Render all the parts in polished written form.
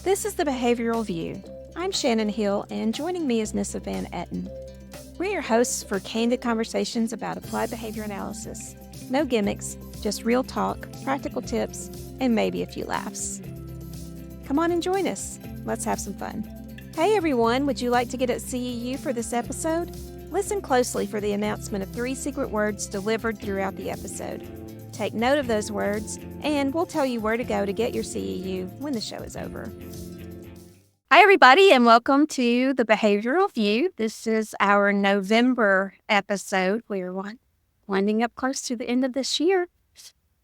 This is the Behavioral View. I'm Shannon Hill, and joining me is Nissa Van Etten. We're your hosts for candid conversations about applied behavior analysis. No gimmicks, just real talk, practical tips, and maybe a few laughs. Come on and join us. Let's have some fun. Hey everyone, would you like to get at CEU for this episode? Listen closely for the announcement of 3 secret words delivered throughout the episode. Take note of those words, and we'll tell you where to go to get your CEU when the show is over. Hi, everybody, and welcome to the Behavioral View. This is our November episode. We're winding up close to the end of this year.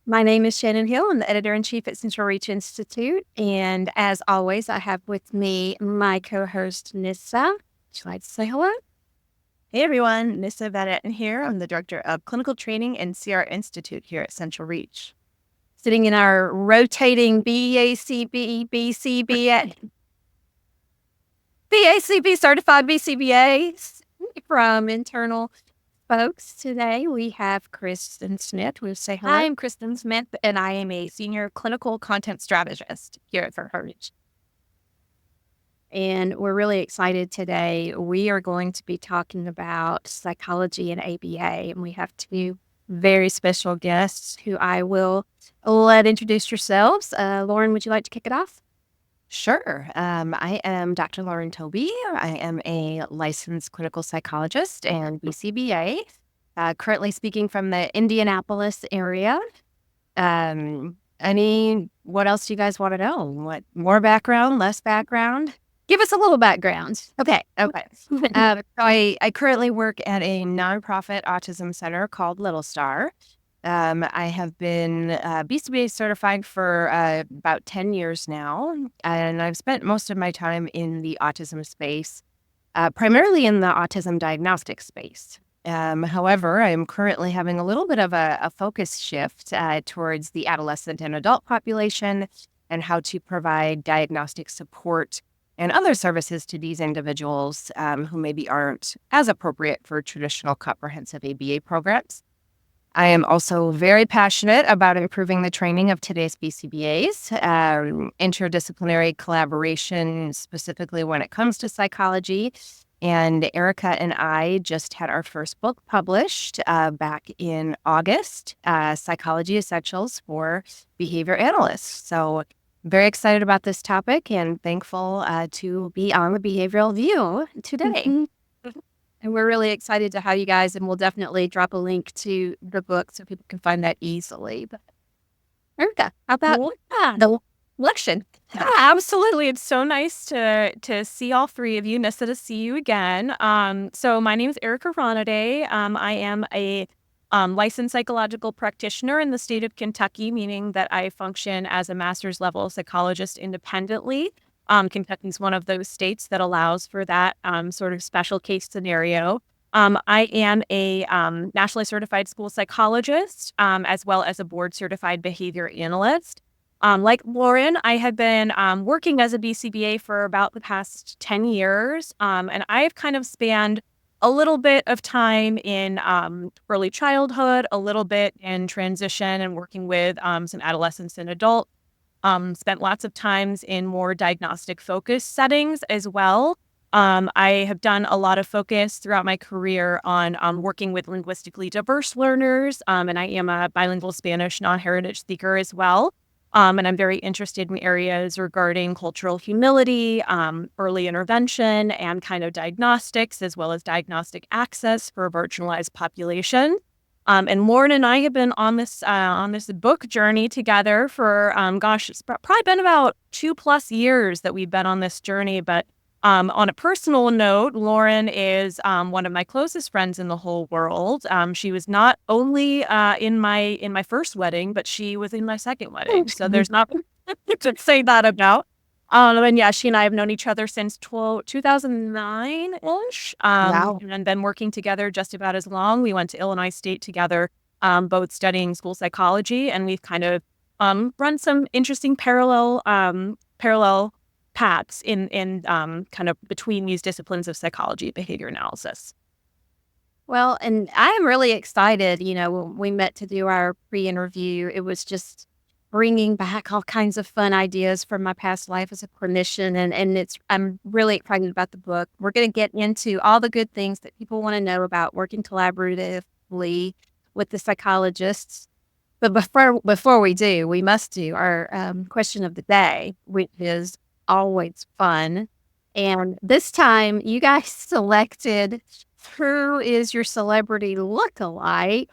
My name is Shannon Hill. I'm the editor-in-chief at CentralReach Institute, and as always, I have with me my co-host, Nissa. Would you like to say hello? Hey everyone, Nissa Van Etten here. I'm the Director of Clinical Training and CR Institute here at CentralReach. Sitting in our rotating BACB BACB certified BCBAs from internal folks today, we have Kristen Smith. We'll say hello. Hi, I'm Kristen Smith, and I am a Senior Clinical Content Strategist here at CentralReach. And we're really excited today. We are going to be talking about psychology and ABA, and we have 2 very special guests who I will let introduce yourselves. Lauryn, would you like to kick it off? Sure. I am Dr. Lauryn Toby. I am a licensed clinical psychologist and BCBA, currently speaking from the Indianapolis area. What else do you guys want to know? What more background, less background? Give us a little background. Okay. So I currently work at a nonprofit autism center called Little Star. I have been BCBA certified for about 10 years now, and I've spent most of my time in the autism space, primarily in the autism diagnostic space. However, I am currently having a little bit of a focus shift towards the adolescent and adult population and how to provide diagnostic support and other services to these individuals who maybe aren't as appropriate for traditional comprehensive ABA programs. I am also very passionate about improving the training of today's BCBAs, interdisciplinary collaboration, specifically when it comes to psychology. And Erica and I just had our first book published back in August, Psychology Essentials for Behavior Analysts. So very excited about this topic and thankful to be on the Behavioral View today. Mm-hmm. And we're really excited to have you guys, and we'll definitely drop a link to the book so people can find that easily. But Erica, how about the election? Yeah, absolutely. It's so nice to see all 3 of you. Nissa, to see you again. So my name is Erica Ranade. I am a licensed psychological practitioner in the state of Kentucky, meaning that I function as a master's level psychologist independently. Kentucky is one of those states that allows for that sort of special case scenario. I am a nationally certified school psychologist, as well as a board certified behavior analyst. Like Lauryn, I have been working as a BCBA for about the past 10 years, and I've kind of spanned a little bit of time in early childhood, a little bit in transition and working with some adolescents and adults. Spent lots of times in more diagnostic focus settings as well. I have done a lot of focus throughout my career on working with linguistically diverse learners, and I am a bilingual Spanish non-heritage speaker as well. And I'm very interested in areas regarding cultural humility, early intervention, and kind of diagnostics, as well as diagnostic access for a marginalized population. And Lauryn and I have been on this book journey together for, it's probably been about 2+ years that we've been on this journey. But on a personal note, Lauryn is one of my closest friends in the whole world. She was not only in my first wedding, but she was in my second wedding. So there's not to say that about. And yeah, she and I have known each other since 2009-ish. Wow. And been working together just about as long. We went to Illinois State together, both studying school psychology, and we've kind of run some interesting parallel paths in kind of between these disciplines of psychology and behavior analysis. Well, and I am really excited. When we met to do our pre-interview, it was just bringing back all kinds of fun ideas from my past life as a clinician. And I'm really excited about the book. We're going to get into all the good things that people want to know about working collaboratively with the psychologists. But before we do, we must do our question of the day, which is always fun. And this time, you guys selected who is your celebrity look-alike,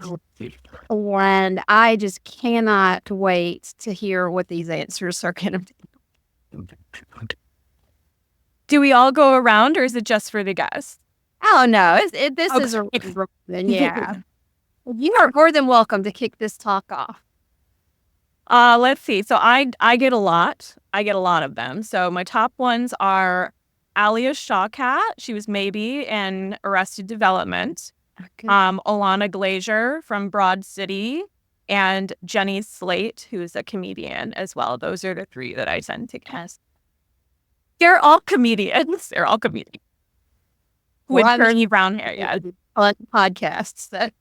and I just cannot wait to hear what these answers are going to be. Do we all go around, or is it just for the guests? Oh, no, this is a yeah. You are more than welcome to kick this talk off. Let's see. So I get a lot. I get a lot of them. So my top ones are Alia Shawkat. She was maybe in Arrested Development. Okay. Alana Glazer from Broad City, and Jenny Slate, who's a comedian as well. Those are the three that I tend to cast. They're all comedians. They're all comedians. With curly brown hair, yeah. On podcasts.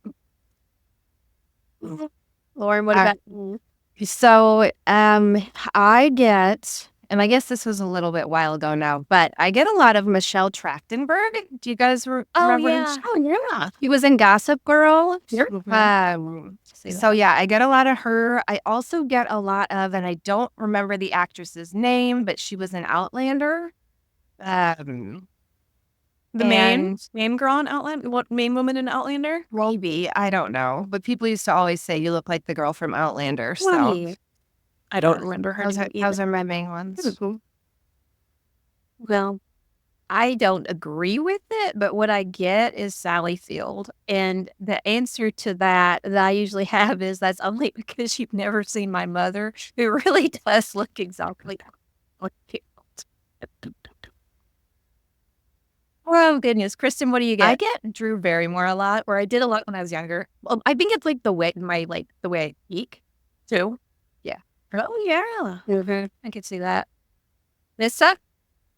Lauryn, what about you? So I get, and I guess this was a little bit while ago now, but I get a lot of Michelle Trachtenberg. Do you guys remember? Yeah. Oh, yeah. He was in Gossip Girl. So yeah, I get a lot of her. I also get a lot of, and I don't remember the actress's name, but she was an Outlander. The main girl in Outlander? What main woman in Outlander? Maybe, I don't know. But people used to always say you look like the girl from Outlander. So Right. I don't remember her. those are my main ones. Well, I don't agree with it, but what I get is Sally Field. And the answer to that I usually have is that's only because you've never seen my mother, who really does look exactly like Field. Oh, goodness. Kristen, what do you get? I get Drew Barrymore a lot, or I did a lot when I was younger. Well, I think it's like the way I speak too. Yeah. Oh yeah. Mm-hmm. I can see that. Nissa?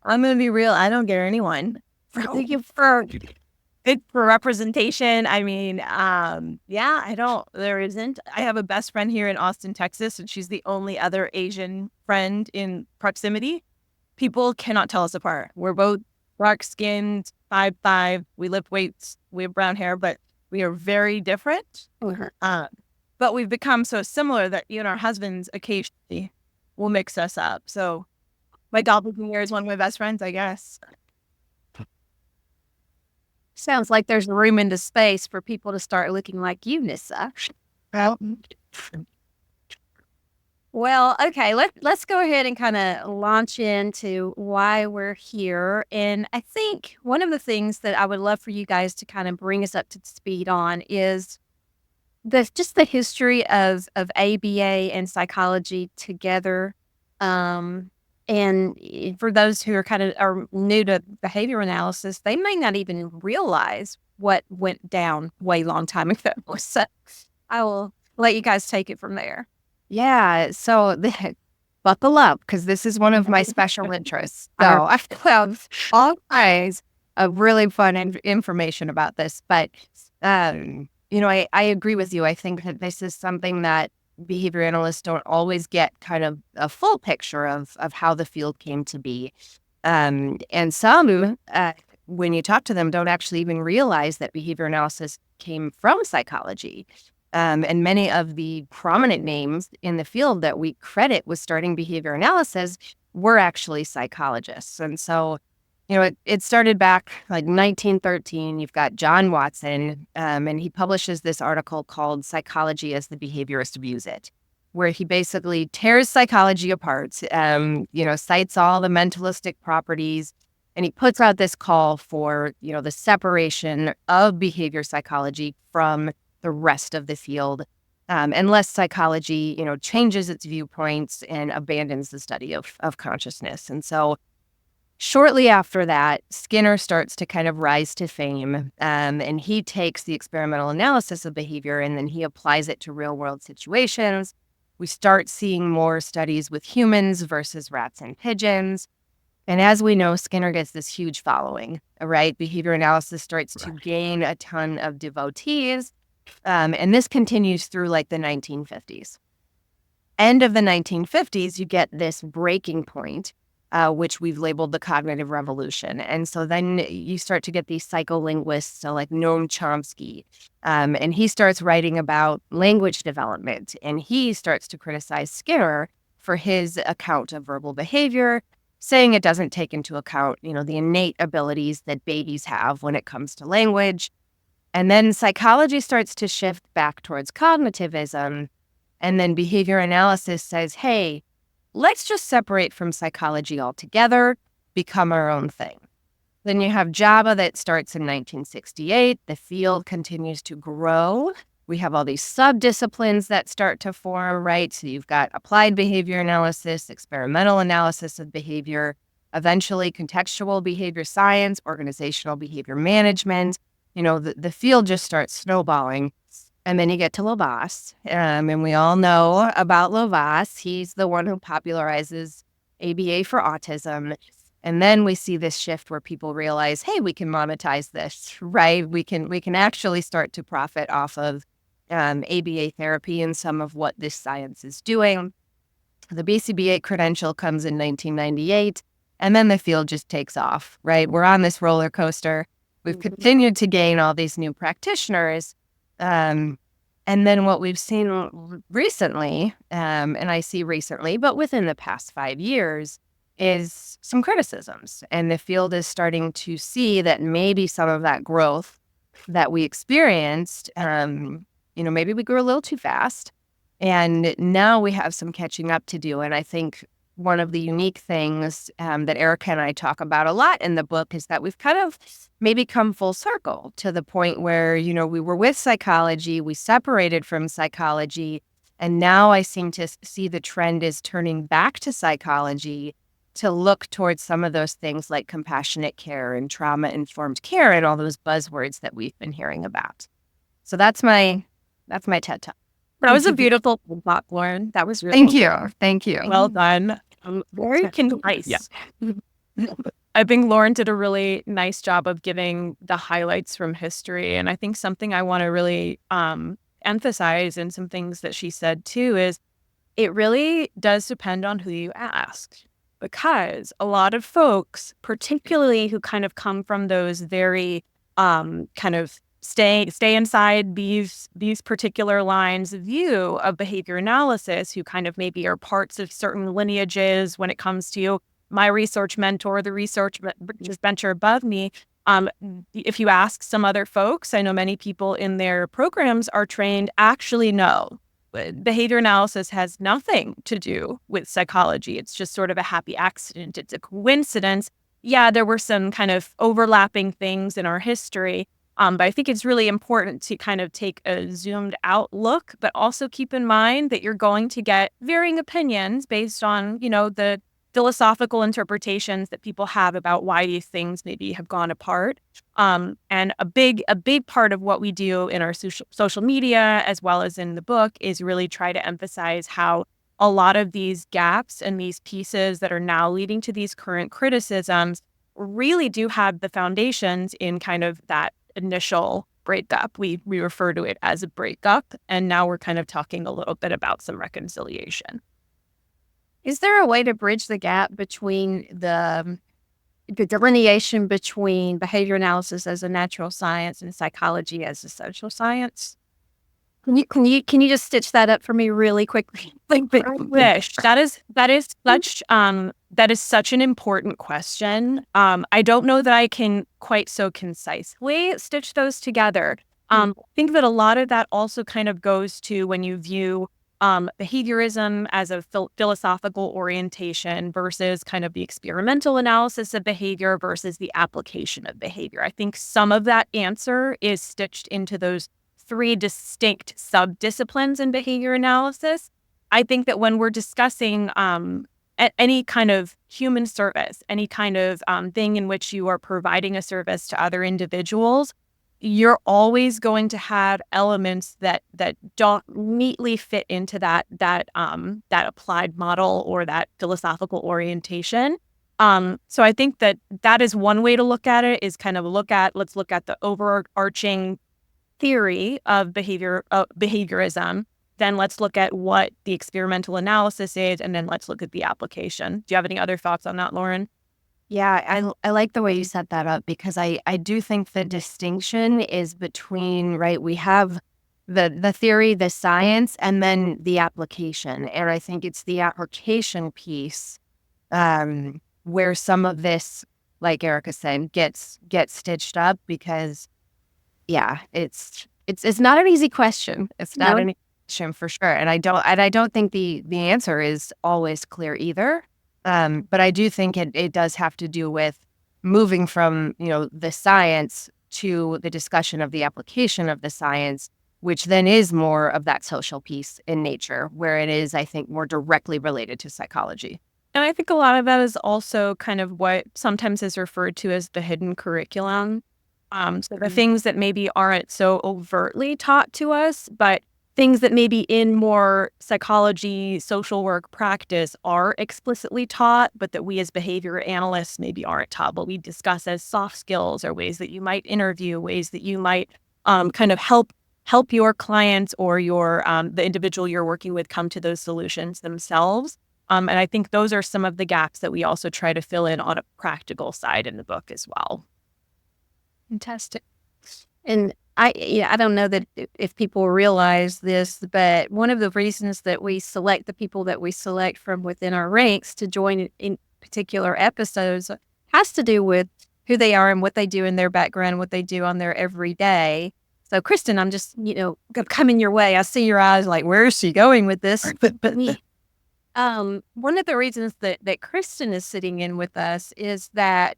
I'm going to be real. I don't get anyone. Thank you for Good for representation. I mean, yeah, I don't. There isn't. I have a best friend here in Austin, Texas, and she's the only other Asian friend in proximity. People cannot tell us apart. We're both dark-skinned, 5'5". We lift weights. We have brown hair, but we are very different. But we've become so similar that you and our husbands occasionally will mix us up. So my doppelganger is one of my best friends, I guess. Sounds like there's room in the space for people to start looking like you, Nissa. Well, okay, let's go ahead and kind of launch into why we're here. And I think one of the things that I would love for you guys to kind of bring us up to speed on is just the history of ABA and psychology together. And for those who are new to behavior analysis, they may not even realize what went down way long time ago. So I will let you guys take it from there. Yeah, so buckle up, because this is one of my special interests. So I have all kinds of really fun information about this. But, I agree with you. I think that this is something that behavior analysts don't always get kind of a full picture of how the field came to be. And some, when you talk to them, don't actually even realize that behavior analysis came from psychology. And many of the prominent names in the field that we credit with starting behavior analysis were actually psychologists. And so, it started back like 1913. You've got John Watson, and he publishes this article called Psychology as the Behaviorists Views It, where he basically tears psychology apart, cites all the mentalistic properties, and he puts out this call for, the separation of behavior psychology from the rest of the field, unless psychology, changes its viewpoints and abandons the study of consciousness. And so shortly after that, Skinner starts to kind of rise to fame, and he takes the experimental analysis of behavior and then he applies it to real world situations. We start seeing more studies with humans versus rats and pigeons. And as we know, Skinner gets this huge following, right? Behavior analysis starts to gain a ton of devotees. And this continues through like the 1950s. end of the 1950s, you get this breaking point, which we've labeled the cognitive revolution. And so then you start to get these psycholinguists, so like Noam Chomsky, and he starts writing about language development, and he starts to criticize Skinner for his account of verbal behavior, saying it doesn't take into account, the innate abilities that babies have when it comes to language. And then psychology starts to shift back towards cognitivism. And then behavior analysis says, hey, let's just separate from psychology altogether, become our own thing. Then you have JABA that starts in 1968. The field continues to grow. We have all these sub-disciplines that start to form, right? So you've got applied behavior analysis, experimental analysis of behavior, eventually contextual behavior science, organizational behavior management. The field just starts snowballing. And then you get to Lovas, and we all know about Lovas. He's the one who popularizes ABA for autism. And then we see this shift where people realize, hey, we can monetize this, right? We can actually start to profit off of ABA therapy and some of what this science is doing. The BCBA credential comes in 1998, and then the field just takes off, right? We're on this roller coaster. We've continued to gain all these new practitioners. And then what we've seen recently, and I see recently, but within the past 5 years, is some criticisms. And the field is starting to see that maybe some of that growth that we experienced, maybe we grew a little too fast. And now we have some catching up to do. And I think one of the unique things that Erica and I talk about a lot in the book is that we've kind of maybe come full circle to the point where, we were with psychology, we separated from psychology, and now I seem to see the trend is turning back to psychology to look towards some of those things like compassionate care and trauma-informed care and all those buzzwords that we've been hearing about. So that's my TED Talk. That was a beautiful thought, Lauren. That was really Thank you. well done. Very concise. Yeah. I think Lauren did a really nice job of giving the highlights from history. And I think something I want to really emphasize in some things that she said too is it really does depend on who you ask. Because a lot of folks, particularly who kind of come from those very kind of stay inside these particular lines of view of behavior analysis, who kind of maybe are parts of certain lineages when it comes to my research mentor, the research venture above me. If you ask some other folks, I know many people in their programs are trained, actually no. Behavior analysis has nothing to do with psychology. It's just sort of a happy accident. It's a coincidence. Yeah, there were some kind of overlapping things in our history, but I think it's really important to kind of take a zoomed out look, but also keep in mind that you're going to get varying opinions based on, the philosophical interpretations that people have about why these things maybe have gone apart. And a big part of what we do in our social media, as well as in the book, is really try to emphasize how a lot of these gaps and these pieces that are now leading to these current criticisms really do have the foundations in kind of that initial breakup. We refer to it as a breakup, and now we're kind of talking a little bit about some reconciliation. Is there a way to bridge the gap between the delineation between behavior analysis as a natural science and psychology as a social science? Can you just stitch that up for me really quickly? I wish. That is such an important question. I don't know that I can quite so concisely stitch those together. I think that a lot of that also kind of goes to when you view behaviorism as a philosophical orientation versus kind of the experimental analysis of behavior versus the application of behavior. I think some of that answer is stitched into those 3 distinct sub-disciplines in behavior analysis. I think that when we're discussing any kind of human service, any kind of thing in which you are providing a service to other individuals, you're always going to have elements that don't neatly fit into that applied model or that philosophical orientation. So I think that is one way to look at it, is kind of let's look at the overarching theory of behaviorism. then let's look at what the experimental analysis is, and then let's look at the application. Do you have any other thoughts on that, Lauryn? Yeah, I like the way you set that up, because I do think the distinction is between, right, we have the theory, the science, and then the application. And I think it's the application piece where some of this, like Erica said, gets stitched up, because yeah, it's not an easy question. It's not No. an easy question for sure. And I don't think the answer is always clear either. But I do think it does have to do with moving from, the science to the discussion of the application of the science, which then is more of that social piece in nature, where it is, I think, more directly related to psychology. And I think a lot of that is also kind of what sometimes is referred to as the hidden curriculum. So the things that maybe aren't so overtly taught to us, but things that maybe in more psychology, social work practice are explicitly taught, but that we as behavior analysts maybe aren't taught, what we discuss as soft skills, or ways that you might interview, ways that you might kind of help your clients or your the individual you're working with come to those solutions themselves. And I think those are some of the gaps that we also try to fill in on a practical side in the book as well. Fantastic. And I don't know that if people realize this, but one of the reasons that we select the people that we select from within our ranks to join in particular episodes has to do with who they are and what they do in their background, what they do on their everyday. So, Kristen, I'm just, coming your way. I see your eyes like, where is she going with this? But one of the reasons that Kristen is sitting in with us is that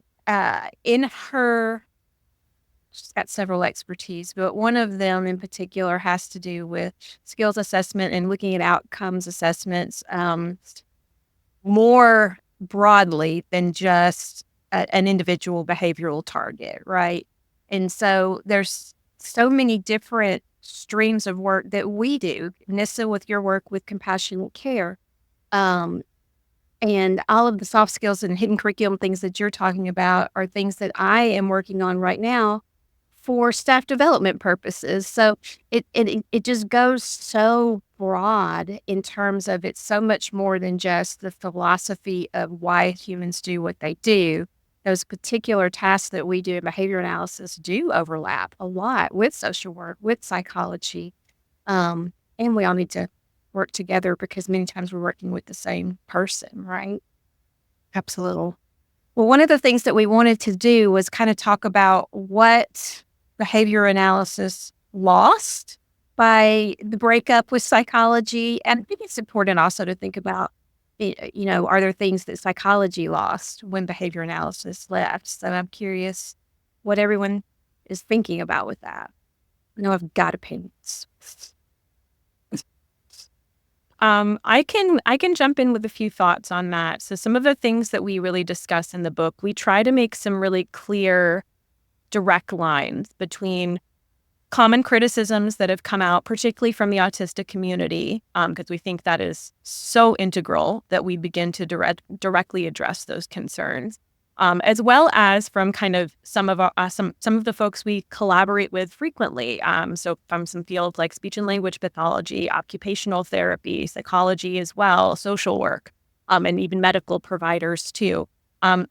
she's got several expertise, but one of them in particular has to do with skills assessment and looking at outcomes assessments more broadly than just an individual behavioral target, right? And so there's so many different streams of work that we do, Nissa, with your work with compassionate care. And all of the soft skills and hidden curriculum things that you're talking about are things that I am working on right now for staff development purposes. So it just goes so broad in terms of it's so much more than just the philosophy of why humans do what they do. Those particular tasks that we do in behavior analysis do overlap a lot with social work, with psychology. And we all need to work together because many times we're working with the same person, right? Absolutely. Well, one of the things that we wanted to do was kind of talk about what behavior analysis lost by the breakup with psychology. And I think it's important also to think about, are there things that psychology lost when behavior analysis left? So I'm curious what everyone is thinking about with that. I know I've got opinions. I can jump in with a few thoughts on that. So some of the things that we really discuss in the book, we try to make some really clear, direct lines between common criticisms that have come out, particularly from the autistic community, because we think that is so integral that we begin to directly address those concerns, as well as from kind of some of the folks we collaborate with frequently. So from some fields like speech and language pathology, occupational therapy, psychology as well, social work, and even medical providers too.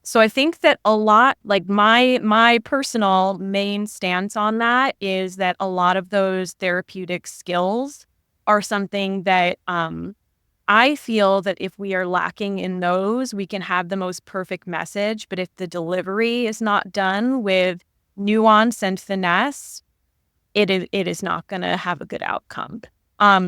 So I think that a lot, like my personal main stance on that is that a lot of those therapeutic skills are something that I feel that if we are lacking in those, we can have the most perfect message. But if the delivery is not done with nuance and finesse, it is not going to have a good outcome.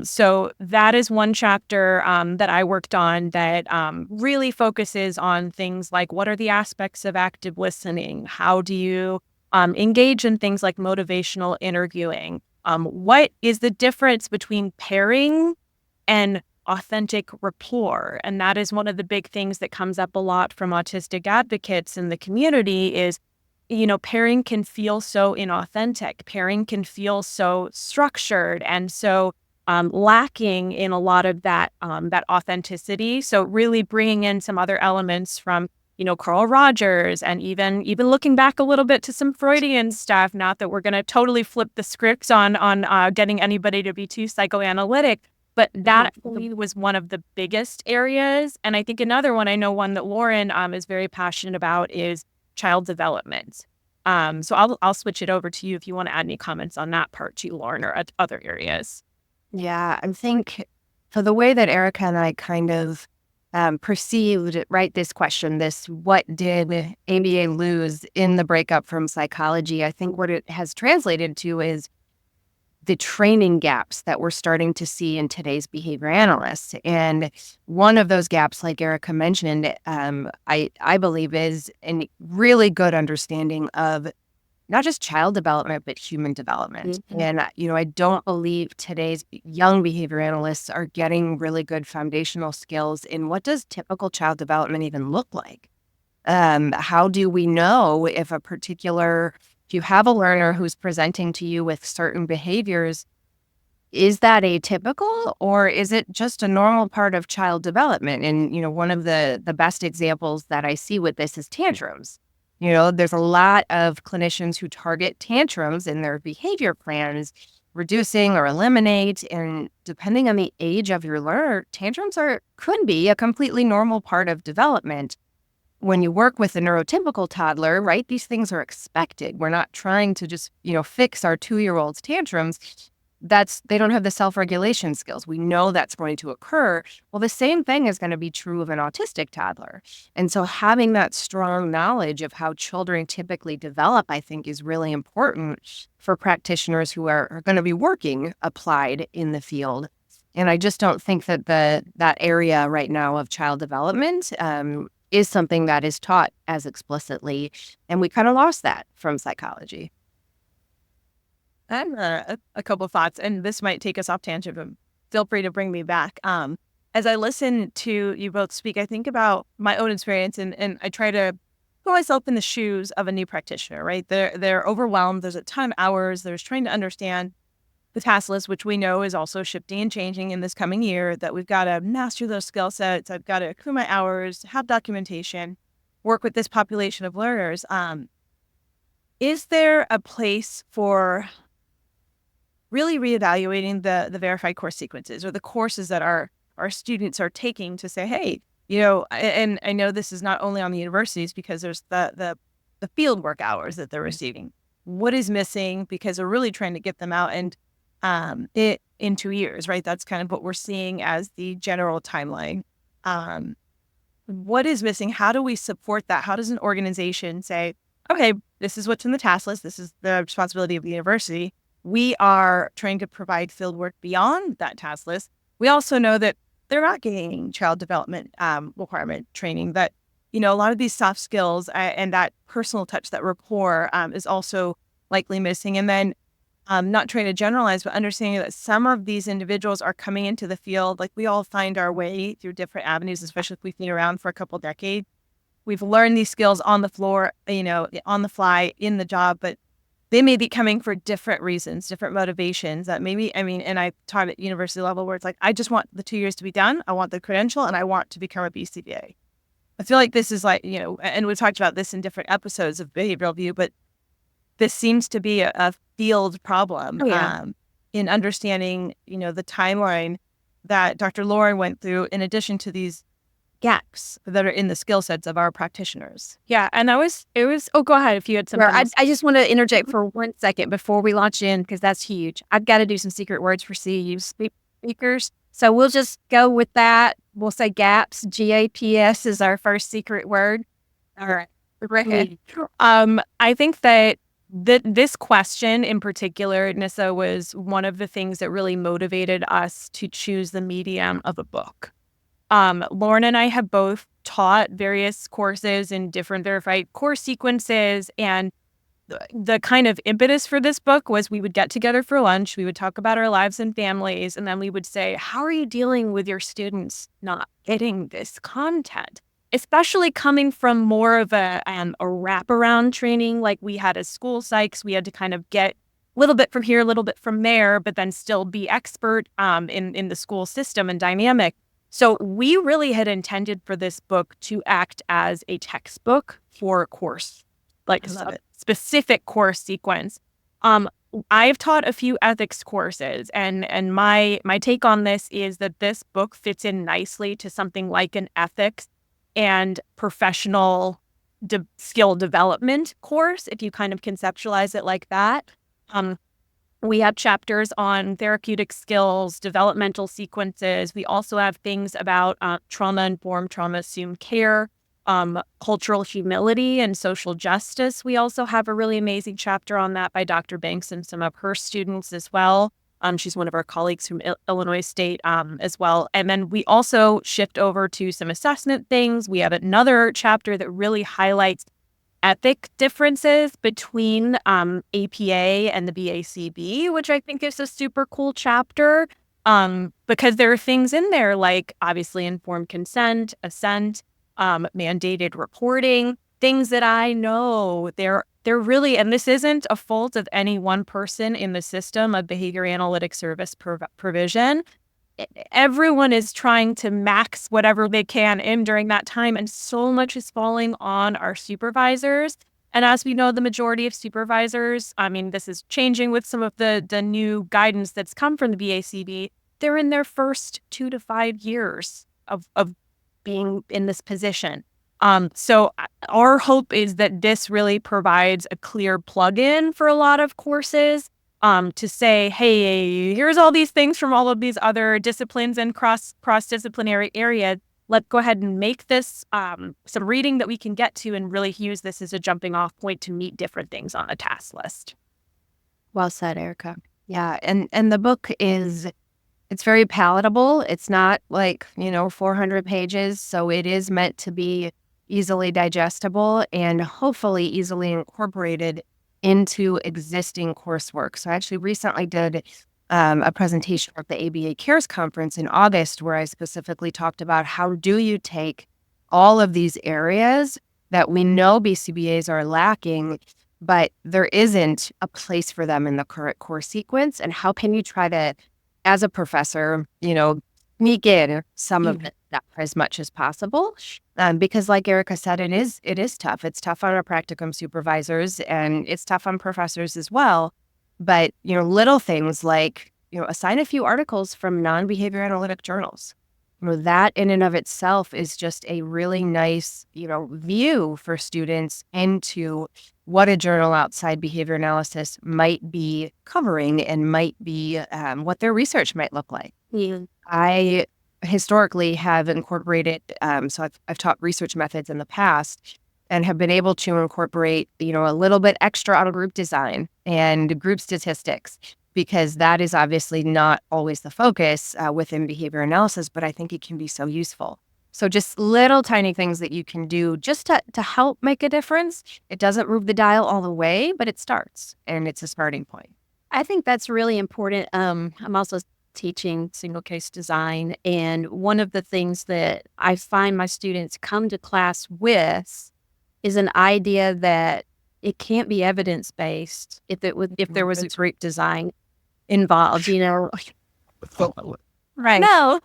So that is one chapter that I worked on that really focuses on things like what are the aspects of active listening? How do you engage in things like motivational interviewing? What is the difference between pairing and authentic rapport? And that is one of the big things that comes up a lot from autistic advocates in the community is, pairing can feel so inauthentic. Pairing can feel so structured and so lacking in a lot of that authenticity. So really bringing in some other elements from, Carl Rogers, and even looking back a little bit to some Freudian stuff. Not that we're going to totally flip the scripts on getting anybody to be too psychoanalytic, But that for me was one of the biggest areas. And I think another one, I know one that Lauryn is very passionate about is child development. So I'll switch it over to you if you want to add any comments on that part too, Lauryn, or other areas. Yeah, I think for the way that Erica and I kind of perceived, right, this question, this what did ABA lose in the breakup from psychology, I think what it has translated to is the training gaps that we're starting to see in today's behavior analysts. And one of those gaps, like Erica mentioned, I believe is a really good understanding of not just child development, but human development. And, I don't believe today's young behavior analysts are getting really good foundational skills in what does typical child development even look like? How do we know if you have a learner who's presenting to you with certain behaviors, is that atypical or is it just a normal part of child development? And, one of the best examples that I see with this is tantrums. There's a lot of clinicians who target tantrums in their behavior plans, reducing or eliminate. And depending on the age of your learner, tantrums could be a completely normal part of development. When you work with a neurotypical toddler, right, these things are expected. We're not trying to just, fix our 2-year-old's tantrums. They don't have the self-regulation skills. We know that's going to occur. Well, the same thing is going to be true of an autistic toddler. And so having that strong knowledge of how children typically develop, I think, is really important for practitioners who are going to be working applied in the field. And I just don't think that that area right now of child development is something that is taught as explicitly. And we kind of lost that from psychology. I have a couple of thoughts, and this might take us off tangent, but feel free to bring me back. As I listen to you both speak, I think about my own experience, and I try to put myself in the shoes of a new practitioner, right? They're overwhelmed. There's a ton of hours. There's trying to understand the task list, which we know is also shifting and changing in this coming year, that we've got to master those skill sets. I've got to accrue my hours, have documentation, work with this population of learners. Is there a place for really reevaluating the verified course sequences or the courses that our students are taking to say, hey, and I know this is not only on the universities because there's the field work hours that they're receiving. What is missing? Because we're really trying to get them out and in 2 years, right? That's kind of what we're seeing as the general timeline. What is missing? How do we support that? How does an organization say, okay, this is what's in the task list. This is the responsibility of the university. We are trying to provide field work beyond that task list. We also know that they're not getting child development requirement training, that, a lot of these soft skills and that personal touch, that rapport is also likely missing. And then not trying to generalize, but understanding that some of these individuals are coming into the field. Like, we all find our way through different avenues, especially if we've been around for a couple decades. We've learned these skills on the floor, on the fly, in the job, but they may be coming for different reasons, different motivations that maybe, and I taught at university level where it's like, I just want the 2 years to be done. I want the credential and I want to become a BCBA. I feel like this is like, and we've talked about this in different episodes of Behavioral View, but this seems to be a field problem in understanding, the timeline that Dr. Lauryn went through, in addition to these gaps that are in the skill sets of our practitioners. Yeah, and go ahead if you had something. I just want to interject for 1 second before we launch in, because that's huge. I've got to do some secret words for CEU speakers. So we'll just go with that. We'll say GAPS. GAPS is our first secret word. All right. Go ahead. I think that this question in particular, Nissa, was one of the things that really motivated us to choose the medium of a book. Lauryn and I have both taught various courses in different verified course sequences, and the kind of impetus for this book was we would get together for lunch, we would talk about our lives and families, and then we would say, how are you dealing with your students not getting this content? Especially coming from more of a wraparound training like we had as school psychs. We had to kind of get a little bit from here, a little bit from there, but then still be expert in the school system and dynamic. So we really had intended for this book to act as a textbook for a course, like a specific course sequence. I've taught a few ethics courses, and my take on this is that this book fits in nicely to something like an ethics and professional skill development course, if you kind of conceptualize it like that. We have chapters on therapeutic skills, developmental sequences. We also have things about trauma-informed, trauma-assumed care, cultural humility and social justice. We also have a really amazing chapter on that by Dr. Banks and some of her students as well. She's one of our colleagues from Illinois State as well. And then we also shift over to some assessment things. We have another chapter that really highlights ethic differences between APA and the BACB, which I think is a super cool chapter because there are things in there like obviously informed consent, assent, mandated reporting, things that I know they're really, and this isn't a fault of any one person in the system of behavior analytic service provision. Everyone is trying to max whatever they can in during that time, and so much is falling on our supervisors. And as we know, the majority of supervisors, I mean, this is changing with some of the new guidance that's come from the BACB, they're in their first 2 to 5 years of being in this position. So our hope is that this really provides a clear plug-in for a lot of courses to say, hey, here's all these things from all of these other disciplines and cross-disciplinary areas. Let's go ahead and make this some reading that we can get to and really use this as a jumping off point to meet different things on a task list. Well said, Erica. Yeah, and the book it's very palatable. It's not like, 400 pages, so it is meant to be easily digestible and hopefully easily incorporated into existing coursework. So I actually recently did a presentation at the ABA Cares Conference in August where I specifically talked about how do you take all of these areas that we know BCBAs are lacking, but there isn't a place for them in the current course sequence, and how can you try to, as a professor, sneak in some of that as much as possible. Because like Erica said, it is tough. It's tough on our practicum supervisors and it's tough on professors as well. But, little things like, assign a few articles from non-behavior analytic journals. That in and of itself is just a really nice, view for students into what a journal outside behavior analysis might be covering and might be what their research might look like. Yeah. I historically have incorporated, so I've taught research methods in the past and have been able to incorporate, a little bit extra on group design and group statistics, because that is obviously not always the focus within behavior analysis, but I think it can be so useful. So just little tiny things that you can do just to help make a difference. It doesn't move the dial all the way, but it starts, and it's a starting point. I think that's really important. I'm also teaching single case design, and one of the things that I find my students come to class with is an idea that it can't be evidence-based if there was a group design involved, Right. No.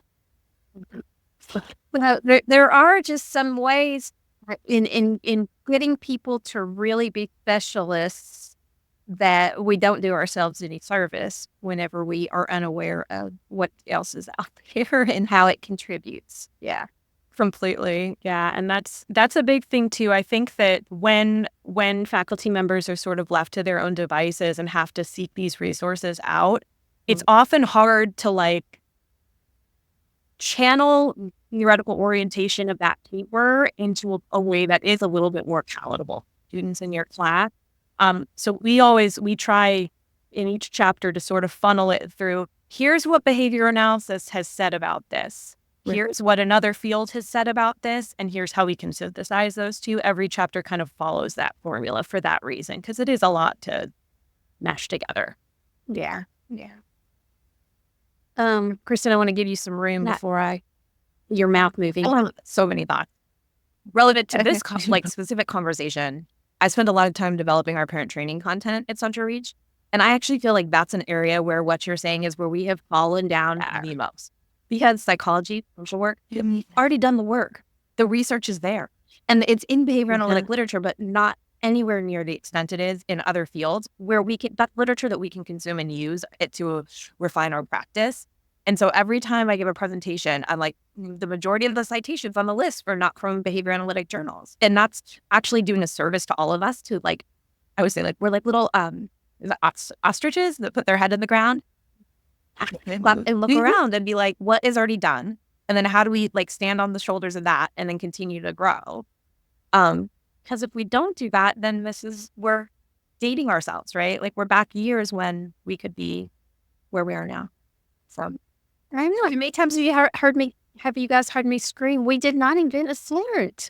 Well, there are just some ways in getting people to really be specialists that we don't do ourselves any service whenever we are unaware of what else is out there and how it contributes. Yeah. Completely. Yeah. And that's a big thing too. I think that when faculty members are sort of left to their own devices and have to seek these resources out, it's often hard to channel theoretical orientation of that paper into a way that is a little bit more palatable to students in your class. So we try in each chapter to sort of funnel it through, here's what behavior analysis has said about this. Here's what another field has said about this, and here's how we can synthesize those two. Every chapter kind of follows that formula for that reason, because it is a lot to mash together. Yeah. Yeah. Kristen, I want to give you some room before your mouth moving. So many thoughts. Relevant to this specific conversation, I spend a lot of time developing our parent training content at CentralReach, and I actually feel like that's an area where what you're saying is where we have fallen down the most. Because psychology, social work, we've already done the work. The research is there. And it's in behavior analytic literature, but not anywhere near the extent it is in other fields where that's literature that we can consume and use it to refine our practice. And so every time I give a presentation, I'm like, the majority of the citations on the list are not from behavior analytic journals. And that's actually doing a service to all of us to like, I would say like, we're like little ostriches that put their head in the ground and look around and be like, what is already done? And then how do we like stand on the shoulders of that and then continue to grow? Because if we don't do that, then we're dating ourselves, right? Like we're back years when we could be where we are now. So I know. How many times have you heard me? Have you guys heard me scream? We did not invent a slurred.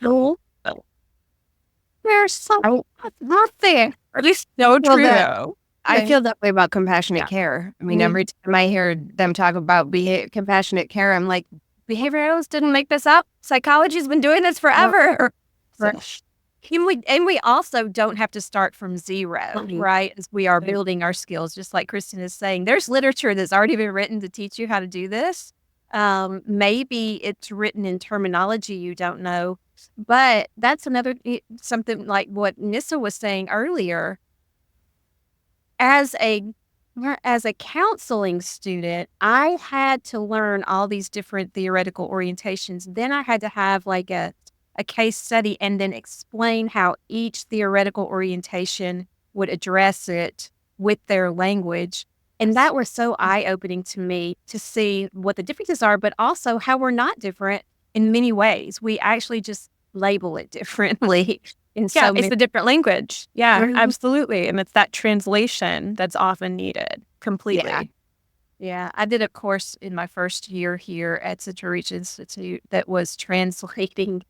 No. There's something not there. Or at least so true. I feel that way about compassionate care. I mean, every time I hear them talk about compassionate care, I'm like, behavior analysts didn't make this up. Psychology's been doing this forever. And we also don't have to start from zero, right? As we are building our skills, just like Kristen is saying, there's literature that's already been written to teach you how to do this. Maybe it's written in terminology you don't know, but that's something like what Nissa was saying earlier. As a counseling student, I had to learn all these different theoretical orientations. Then I had to have like a case study and then explain how each theoretical orientation would address it with their language. And that was so eye-opening to me to see what the differences are, but also how we're not different in many ways. We actually just label it differently. It's the different language. Yeah, absolutely. And it's that translation that's often needed completely. Yeah, I did a course in my first year here at CentralReach Institute that was translating.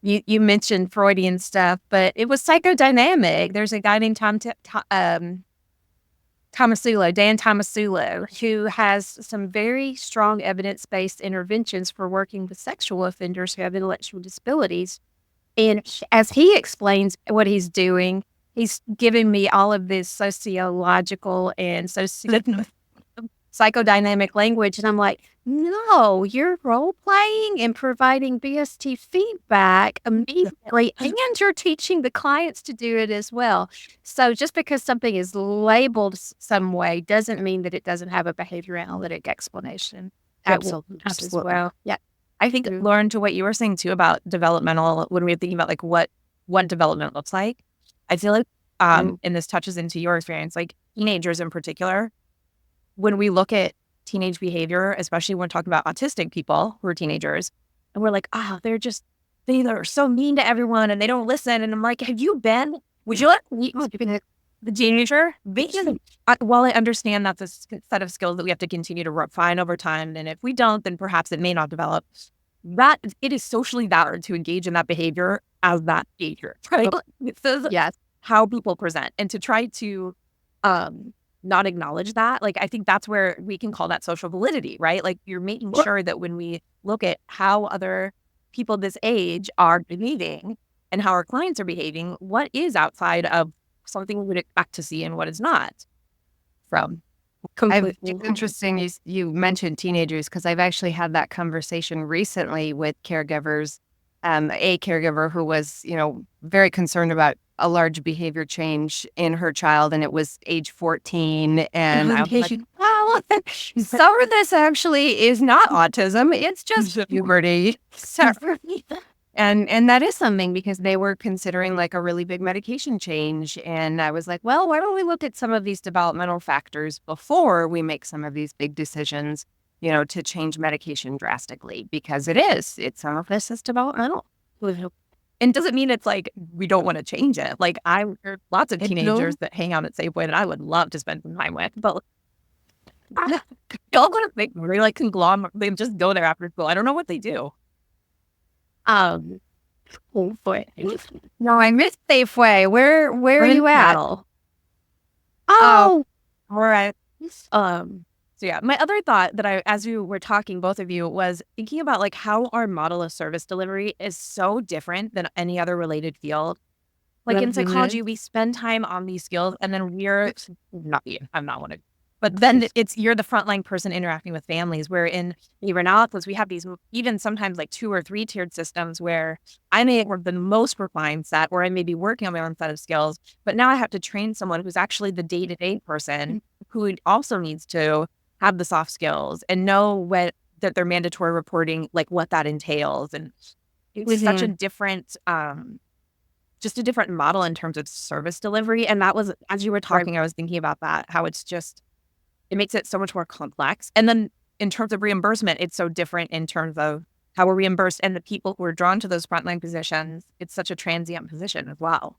You mentioned Freudian stuff, but it was psychodynamic. There's a guy named Dan Tomasulo, who has some very strong evidence-based interventions for working with sexual offenders who have intellectual disabilities. And as he explains what he's doing, he's giving me all of this sociological and psychodynamic language. And I'm like, no, you're role-playing and providing BST feedback immediately, and you're teaching the clients to do it as well. So just because something is labeled some way doesn't mean that it doesn't have a behavior analytic explanation. Absolutely. As well. Yeah. I think, Lauryn, to what you were saying too about developmental, when we were thinking about like what development looks like, I feel like, and this touches into your experience, like teenagers in particular, when we look at teenage behavior, especially when we're talking about autistic people who are teenagers, and we're like, they are so mean to everyone and they don't listen. And I'm like, would you let the teenager be? While I understand that's a set of skills that we have to continue to refine over time, and if we don't, then perhaps it may not develop, that it is socially valid to engage in that behavior as that behavior, right? Yes. How people present, and to try to not acknowledge that, like, I think that's where we can call that social validity, right? Like, you're making sure that when we look at how other people this age are behaving and how our clients are behaving, what is outside of something we would expect to see and what is not from. Completely. It's interesting you mentioned teenagers, because I've actually had that conversation recently with caregivers. A caregiver who was, very concerned about a large behavior change in her child, and it was age 14. And I was like, well, some of this actually is not autism; it's just puberty. And that is something, because they were considering like a really big medication change. And I was like, well, why don't we look at some of these developmental factors before we make some of these big decisions, to change medication drastically, because it's some of this is developmental. And doesn't mean it's like we don't want to change it. Like, there are lots of teenagers that hang out at Safeway that I would love to spend some time with, but y'all gonna think we're like conglomerate. They just go there after school. I don't know what they do. No, I missed Safeway. Where are you at? All right. So yeah, my other thought that as you were talking, both of you, was thinking about like how our model of service delivery is so different than any other related field. Like in psychology, we spend time on these skills, and then I'm not one of But then you're the frontline person interacting with families, where in urinalysis, we have these even sometimes like 2 or 3 tiered systems where I may work the most refined set, or I may be working on my own set of skills, but now I have to train someone who's actually the day-to-day person who also needs to have the soft skills and know that their mandatory reporting, like what that entails. And it was such a different, just a different model in terms of service delivery. And that was, as you were talking, I was thinking about that, how it makes it so much more complex. And then in terms of reimbursement, it's so different in terms of how we're reimbursed, and the people who are drawn to those frontline positions, it's such a transient position as well.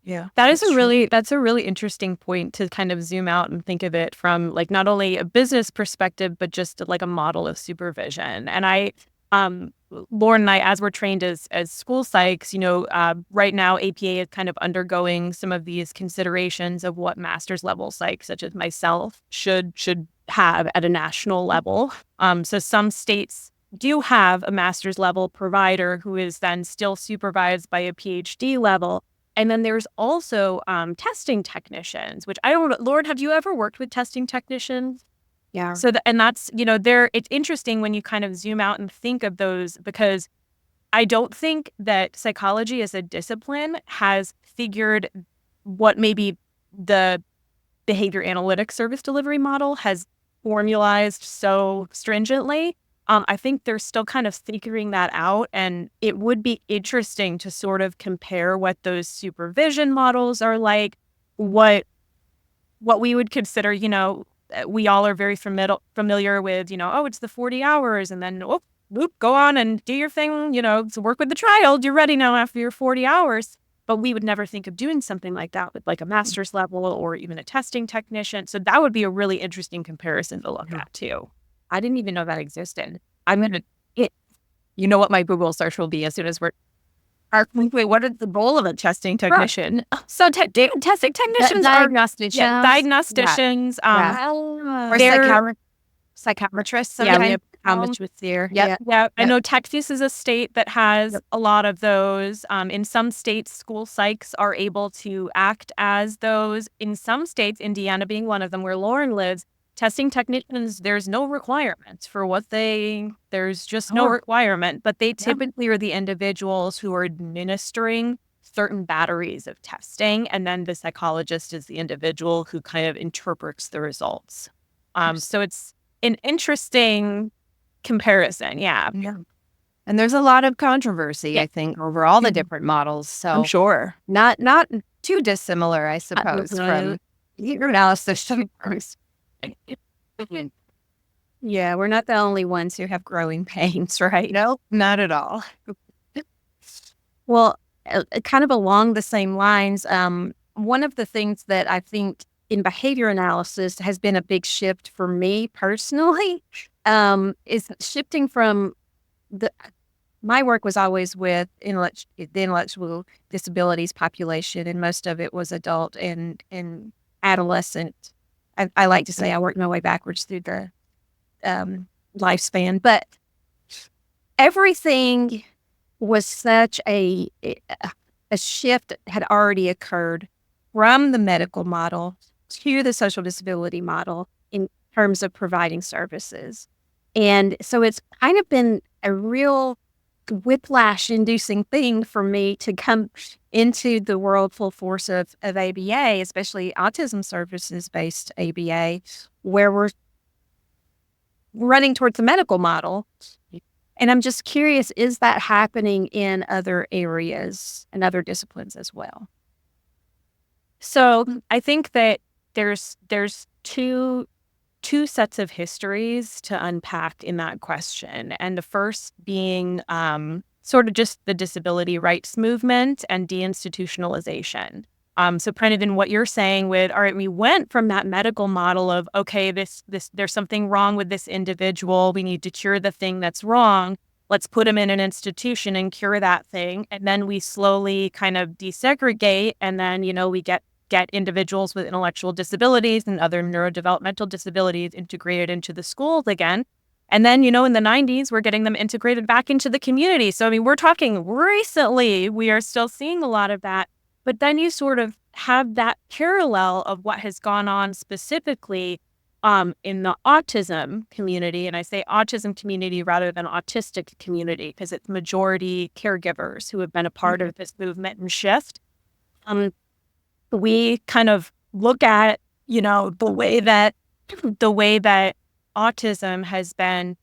Yeah. That's a really interesting point to kind of zoom out and think of it from like not only a business perspective, but just like a model of supervision. And Lauryn and I, as we're trained as school psychs, right now APA is kind of undergoing some of these considerations of what master's level psychs, such as myself, should have at a national level. So some states do have a master's level provider who is then still supervised by a PhD level. And then there's also testing technicians, which Lauryn, have you ever worked with testing technicians? Yeah. So, that's, it's interesting when you kind of zoom out and think of those, because I don't think that psychology as a discipline has figured what maybe the behavior analytics service delivery model has formalized so stringently. I think they're still kind of figuring that out, and it would be interesting to sort of compare what those supervision models are like, what we would consider, we all are very familiar with, it's the 40 hours and then, go on and do your thing, to work with the child. You're ready now after your 40 hours. But we would never think of doing something like that with like a master's level or even a testing technician. So that would be a really interesting comparison to look at too. I didn't even know that existed. You know what my Google search will be as soon as we're wait, what is the goal of a testing technician? Right. So testing technicians are diagnosticians. Or psychometrists. Yeah, psychometrists here. Yeah. I know Texas is a state that has a lot of those. In some states, school psychs are able to act as those. In some states, Indiana being one of them, where Lauryn lives, testing technicians, there's no requirement for there's just no requirement, but they typically are the individuals who are administering certain batteries of testing. And then the psychologist is the individual who kind of interprets the results. So it's an interesting comparison. Yeah. And there's a lot of controversy, I think, over all the different models. So I'm sure. Not too dissimilar, I suppose, from your analysis. Yeah, we're not the only ones who have growing pains, right? No, not at all. Well, kind of along the same lines, one of the things that I think in behavior analysis has been a big shift for me personally is shifting from my work was always with the intellectual disabilities population, and most of it was adult and adolescent. I like to say I worked my way backwards through the lifespan, but everything was such a shift had already occurred from the medical model to the social disability model in terms of providing services. And so it's kind of been a real whiplash-inducing thing for me to come into the world full force of ABA, especially autism services-based ABA, where we're running towards the medical model. And I'm just curious, is that happening in other areas and other disciplines as well? So I think that there's two sets of histories to unpack in that question. And the first being sort of just the disability rights movement and deinstitutionalization. So kind of in what you're saying with, all right, we went from that medical model of, okay, this there's something wrong with this individual. We need to cure the thing that's wrong. Let's put him in an institution and cure that thing. And then we slowly kind of desegregate. And then, we get individuals with intellectual disabilities and other neurodevelopmental disabilities integrated into the schools again. And then, in the 90s, we're getting them integrated back into the community. So, we're talking recently, we are still seeing a lot of that. But then you sort of have that parallel of what has gone on specifically in the autism community. And I say autism community rather than autistic community because it's majority caregivers who have been a part of this movement and shift. We kind of look at, the way that autism has been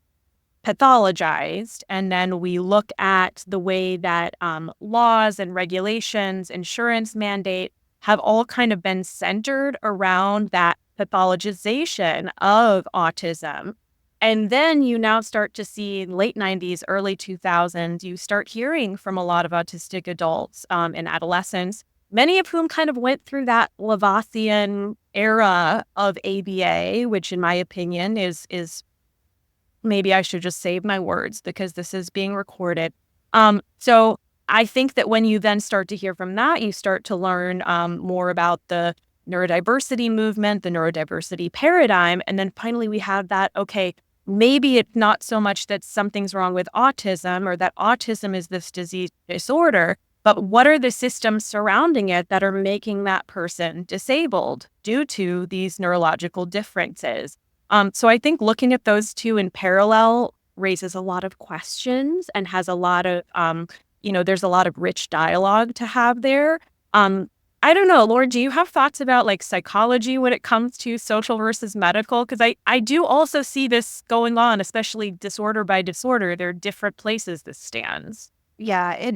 pathologized, and then we look at the way that laws and regulations, insurance mandate have all kind of been centered around that pathologization of autism. And then you now start to see late 90s, early 2000s, you start hearing from a lot of autistic adults and adolescents, many of whom kind of went through that Lavoisian era of ABA, which in my opinion is maybe I should just save my words because this is being recorded. So I think that when you then start to hear from that, you start to learn more about the neurodiversity movement, the neurodiversity paradigm. And then finally we have that, okay, maybe it's not so much that something's wrong with autism or that autism is this disease disorder, but what are the systems surrounding it that are making that person disabled due to these neurological differences? So I think looking at those two in parallel raises a lot of questions and has a lot of, there's a lot of rich dialogue to have there. I don't know, Laura, do you have thoughts about like psychology when it comes to social versus medical? Because I do also see this going on, especially disorder by disorder. There are different places this stands. Yeah,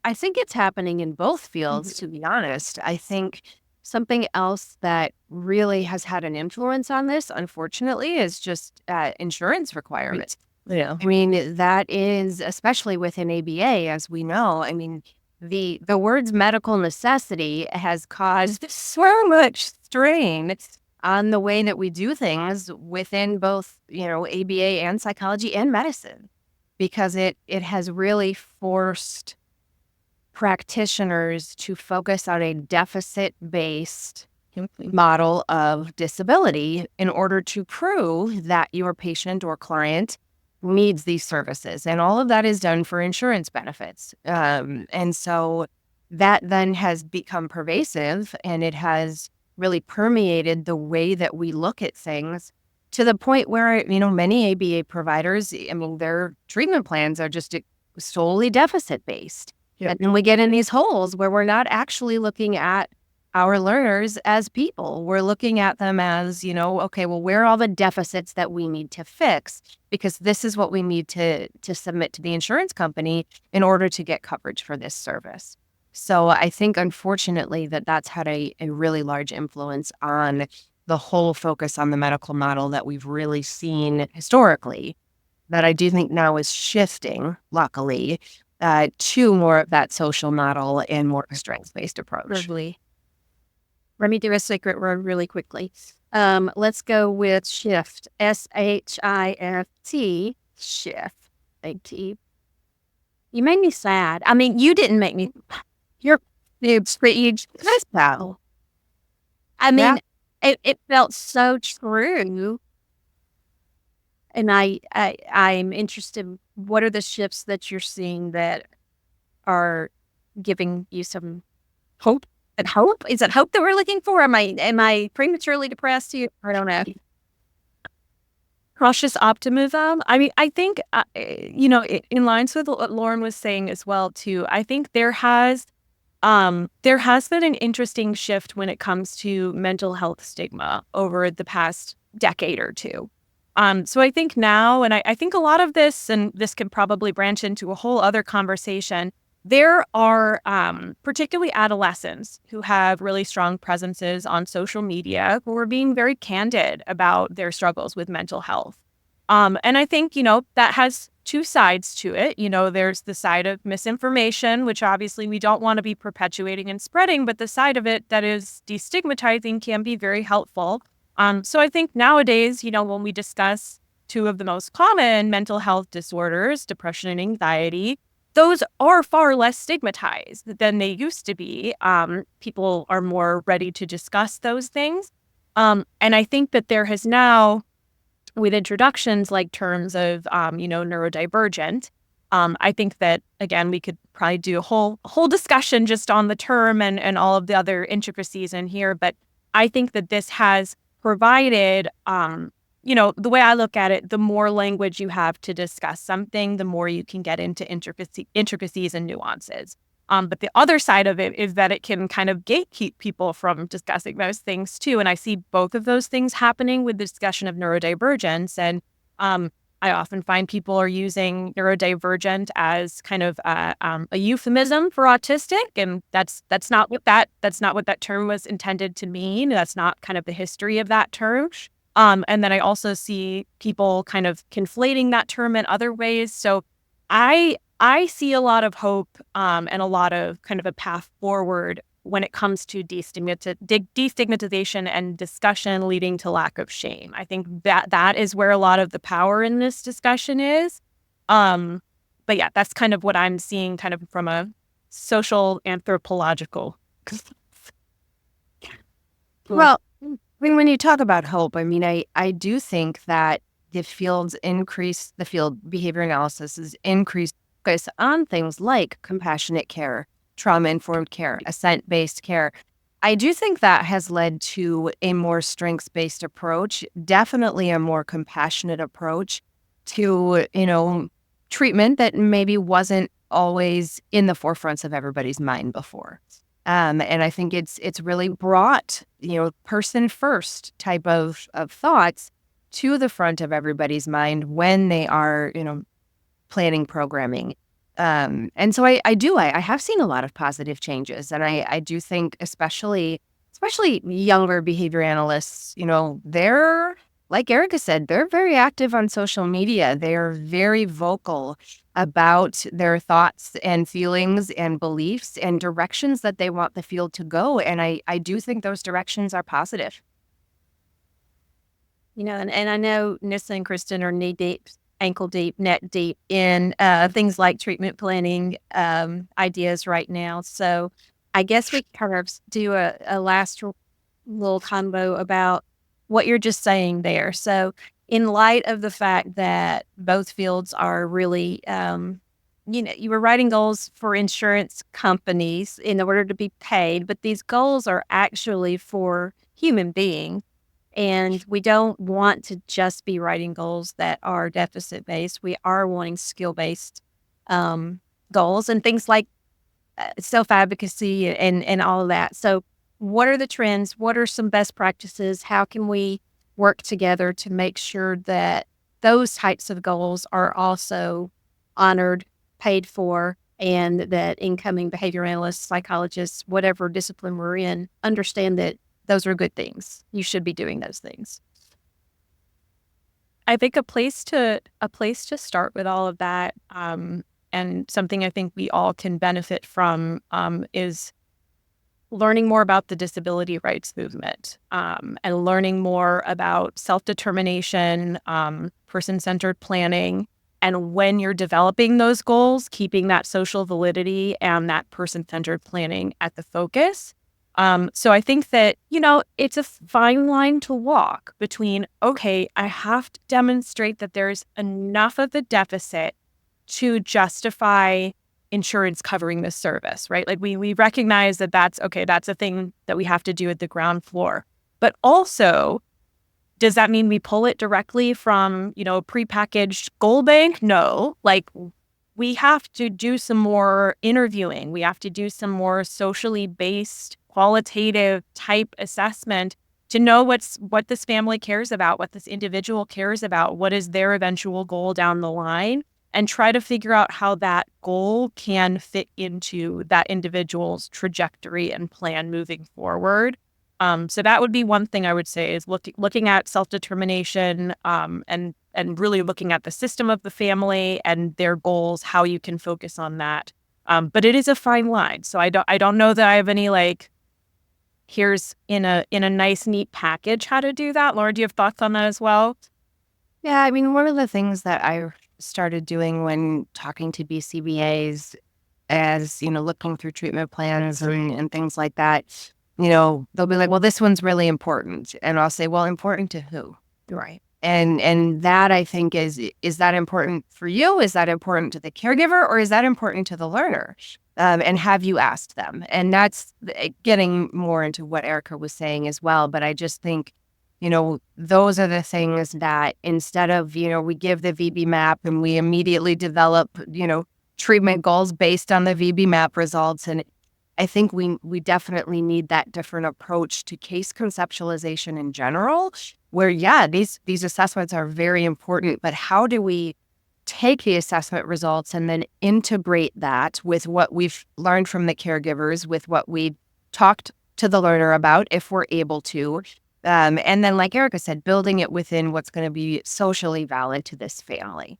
I think it's happening in both fields, to be honest. I think something else that really has had an influence on this, unfortunately, is just insurance requirements. Yeah. I mean, that is, especially within ABA, as we know, I mean, the words medical necessity has caused so much strain on the way that we do things within both, ABA and psychology and medicine, because it has really forced practitioners to focus on a deficit-based model of disability in order to prove that your patient or client needs these services. And all of that is done for insurance benefits. And so that then has become pervasive, and it has really permeated the way that we look at things to the point where, many ABA providers, I mean, their treatment plans are just solely deficit-based. Yep. And then we get in these holes where we're not actually looking at our learners as people. We're looking at them as, okay, well, where are all the deficits that we need to fix? Because this is what we need to submit to the insurance company in order to get coverage for this service. So I think, unfortunately, that's had a really large influence on the whole focus on the medical model that we've really seen historically, that I do think now is shifting, luckily, to more of that social model and more strengths-based approach. Lovely. Let me do a secret word really quickly. Let's go with shift. SHIFT. Shift. A-T. You made me sad. I mean, you didn't make me. You're pretty. Wow. I mean, it felt so true. And I'm interested. What are the shifts that you're seeing that are giving you some hope? And hope? Is it hope that we're looking for? Am I prematurely depressed here? I don't know. Cautious optimism. I mean, I think, in lines with what Lauryn was saying as well, too, I think there has been an interesting shift when it comes to mental health stigma over the past decade or two. So I think now, and I think a lot of this, and this can probably branch into a whole other conversation, there are particularly adolescents who have really strong presences on social media who are being very candid about their struggles with mental health. And I think, that has two sides to it. There's the side of misinformation, which obviously we don't want to be perpetuating and spreading, but the side of it that is destigmatizing can be very helpful. So I think nowadays, when we discuss two of the most common mental health disorders, depression and anxiety, those are far less stigmatized than they used to be. People are more ready to discuss those things. And I think that there has now, with introductions like terms of, neurodivergent, I think that, again, we could probably do a whole discussion just on the term and all of the other intricacies in here. But I think that this has provided, the way I look at it, the more language you have to discuss something, the more you can get into intricacies and nuances. But the other side of it is that it can kind of gatekeep people from discussing those things too. And I see both of those things happening with the discussion of neurodivergence. And I often find people are using neurodivergent as kind of a euphemism for autistic, and that's not what that term was intended to mean. That's not kind of the history of that term. And then I also see people kind of conflating that term in other ways. So I see a lot of hope and a lot of kind of a path forward when it comes to destigmatization and discussion leading to lack of shame. I think that is where a lot of the power in this discussion is. But yeah, that's kind of what I'm seeing kind of from a social anthropological. Well, I mean, when you talk about hope, I mean, I do think that the field behavior analysis is increased focus on things like compassionate care, trauma-informed care, assent-based care. I do think that has led to a more strengths-based approach, definitely a more compassionate approach to, treatment that maybe wasn't always in the forefronts of everybody's mind before. And I think it's really brought, person first type of thoughts to the front of everybody's mind when they are, planning programming. And so I have seen a lot of positive changes. And I do think especially younger behavior analysts, they're, like Erica said, they're very active on social media. They are very vocal about their thoughts and feelings and beliefs and directions that they want the field to go. And I do think those directions are positive. And I know Nissa and Kristen are knee deep, ankle deep, neck deep in things like treatment planning ideas right now. So I guess we kind of do a last little combo about what you're just saying there. So in light of the fact that both fields are really, you were writing goals for insurance companies in order to be paid, but these goals are actually for human beings. And we don't want to just be writing goals that are deficit-based. We are wanting skill-based goals and things like self-advocacy and all of that. So what are the trends? What are some best practices? How can we work together to make sure that those types of goals are also honored, paid for, and that incoming behavior analysts, psychologists, whatever discipline we're in, understand that those are good things. You should be doing those things. I think a place to start with all of that, and something I think we all can benefit from, is learning more about the disability rights movement, and learning more about self-determination, person-centered planning, and when you're developing those goals, keeping that social validity and that person-centered planning at the focus. So I think that, it's a fine line to walk between, okay, I have to demonstrate that there's enough of the deficit to justify insurance covering this service, right? Like we recognize that that's a thing that we have to do at the ground floor. But also, does that mean we pull it directly from, prepackaged goal bank? No, we have to do some more interviewing. We have to do some more socially based, qualitative type assessment to know what this family cares about, what this individual cares about, what is their eventual goal down the line, and try to figure out how that goal can fit into that individual's trajectory and plan moving forward. So that would be one thing I would say is looking at self-determination, and really looking at the system of the family and their goals, how you can focus on that. But it is a fine line. So I don't know that I have any here's in a nice, neat package how to do that. Laura, do you have thoughts on that as well? Yeah, I mean, one of the things that I started doing when talking to BCBAs as, looking through treatment plans and things like that, they'll be like, well, this one's really important. And I'll say, well, important to who? Right. And that, I think, is that important for you? Is that important to the caregiver, or is that important to the learner? And have you asked them? And that's getting more into what Erica was saying as well. But I just think, those are the things that instead of, we give the VB map and we immediately develop, treatment goals based on the VB map results. And I think we definitely need that different approach to case conceptualization in general, where, these assessments are very important, but how do we take the assessment results and then integrate that with what we've learned from the caregivers, with what we talked to the learner about, if we're able to. And then, like Erica said, building it within what's going to be socially valid to this family.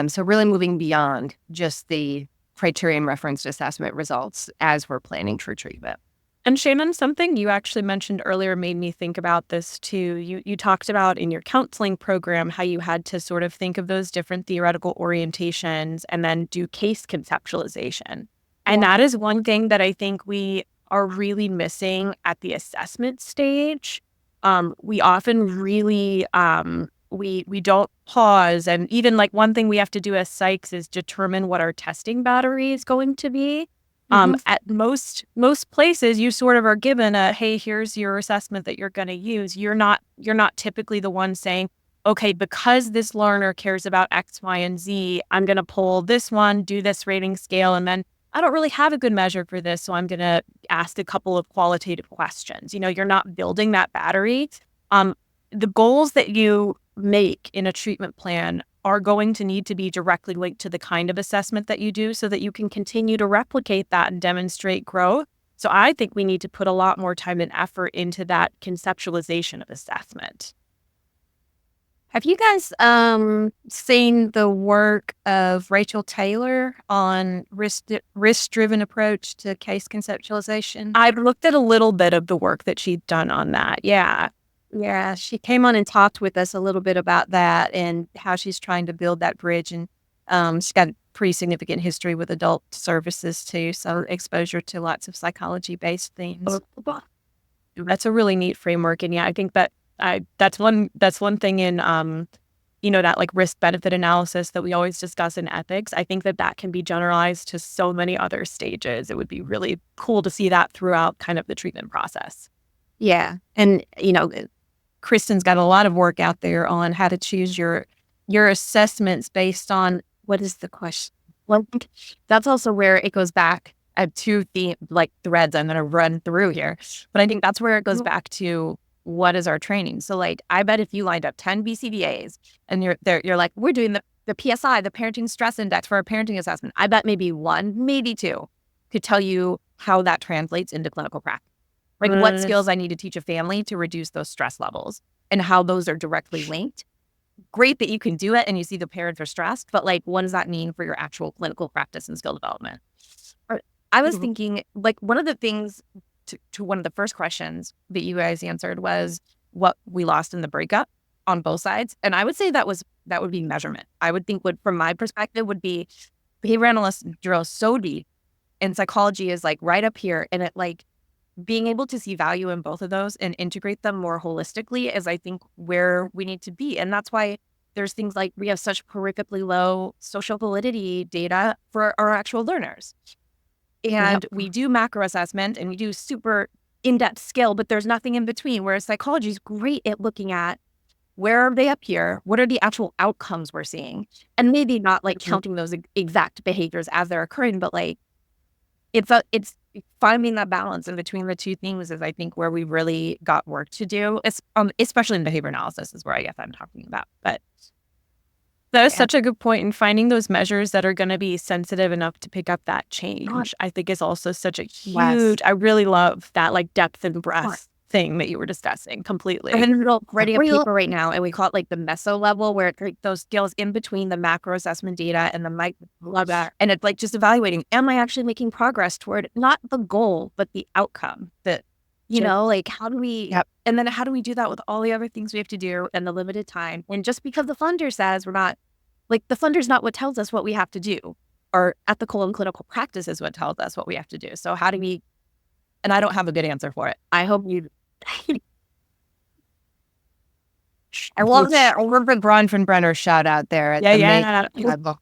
So really moving beyond just the criterion referenced assessment results as we're planning for treatment. And Shannon, something you actually mentioned earlier made me think about this too. You talked about in your counseling program how you had to sort of think of those different theoretical orientations and then do case conceptualization. And that is one thing that I think we are really missing at the assessment stage. We often really we don't pause, and even like one thing we have to do as psychs is determine what our testing battery is going to be. At most places, you sort of are given a, hey, here's your assessment that you're going to use. You're not typically the one saying, okay, because this learner cares about X, Y, and Z, I'm going to pull this one, do this rating scale, and then I don't really have a good measure for this, so I'm going to ask a couple of qualitative questions. You're not building that battery. The goals that you make in a treatment plan are going to need to be directly linked to the kind of assessment that you do so that you can continue to replicate that and demonstrate growth. So I think we need to put a lot more time and effort into that conceptualization of assessment. Have you guys seen the work of Rachel Taylor on risk-driven approach to case conceptualization? I've looked at a little bit of the work that she'd done on that. Yeah. Yeah, she came on and talked with us a little bit about that and how she's trying to build that bridge. And she's got a pretty significant history with adult services too, so exposure to lots of psychology-based themes. That's a really neat framework, and I think that that's one thing in that like risk-benefit analysis that we always discuss in ethics. I think that can be generalized to so many other stages. It would be really cool to see that throughout kind of the treatment process. Yeah, and Kristen's got a lot of work out there on how to choose your assessments based on what is the question. Well, that's also where it goes back. I have two threads I'm going to run through here, but I think that's where it goes back to what is our training. So like, I bet if you lined up 10 BCBAs and you're like, we're doing the PSI, the Parenting Stress Index for a parenting assessment. I bet maybe one, maybe two could tell you how that translates into clinical practice. Like what skills I need to teach a family to reduce those stress levels and how those are directly linked. Great that you can do it and you see the parents are stressed, but like, what does that mean for your actual clinical practice and skill development? I was thinking like one of the things to one of the first questions that you guys answered was what we lost in the breakup on both sides. And I would say that would be measurement. I would think from my perspective would be behavior analysts drill so deep and psychology is like right up here. And it like, being able to see value in both of those and integrate them more holistically is, I think, where we need to be. And that's why there's things like we have such horrifically low social validity data for our actual learners. And we do macro assessment and we do super in-depth skill, but there's nothing in between, whereas psychology is great at looking at where are they up here? What are the actual outcomes we're seeing? And maybe not like counting those exact behaviors as they're occurring, but like it's finding that balance in between the two things is, I think, where we really got work to do, especially in behavior analysis is where I guess I'm talking about. But that is such a good point. And finding those measures that are going to be sensitive enough to pick up that change, I think is also such a huge, I really love that like depth and breadth thing that you were discussing completely. I'm writing a paper right now and we call it like the meso level where it's like those skills in between the macro assessment data and the micro. And it's like just evaluating, am I actually making progress toward not the goal, but the outcome that, like how do we, and then how do we do that with all the other things we have to do and the limited time? And just because the funder says we're not, like the funder's not what tells us what we have to do, or ethical and clinical practice is what tells us what we have to do. So how do we, and I don't have a good answer for it. I hope you I love that. A little bit Bronfenbrenner shout out there. At the